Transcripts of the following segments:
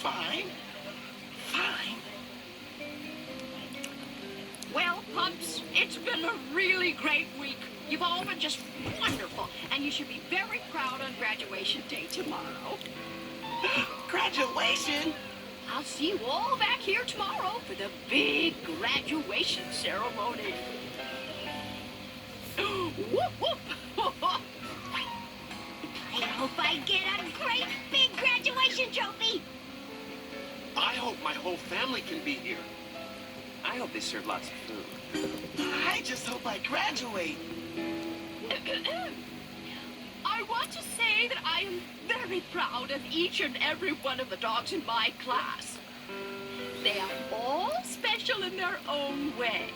Fine. Fine. Well, pups, it's been a really great week. You've all been just wonderful, and you should be very proud on graduation day tomorrow. Graduation? I'll see you all back here tomorrow for the big graduation ceremony. Whoop, whoop. I hope I get a great big graduation trophy. I hope my whole family can be here. I hope they serve lots of food. I just hope I graduate. I want to say that I am very proud of each and every one of the dogs in my class. They are all special in their own way.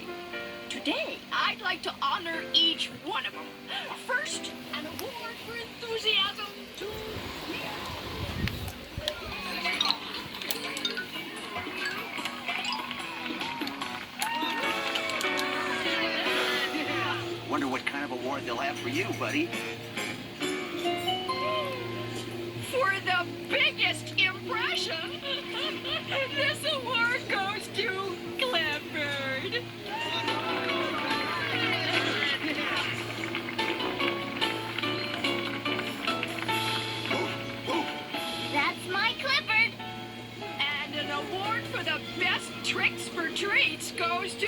Today, I'd like to honor each one of them. First, an award for enthusiasm to Wonder what kind of award they'll have for you, buddy. For the biggest impression, this award goes to Clifford. That's my Clifford. And an award for the best tricks for treats goes to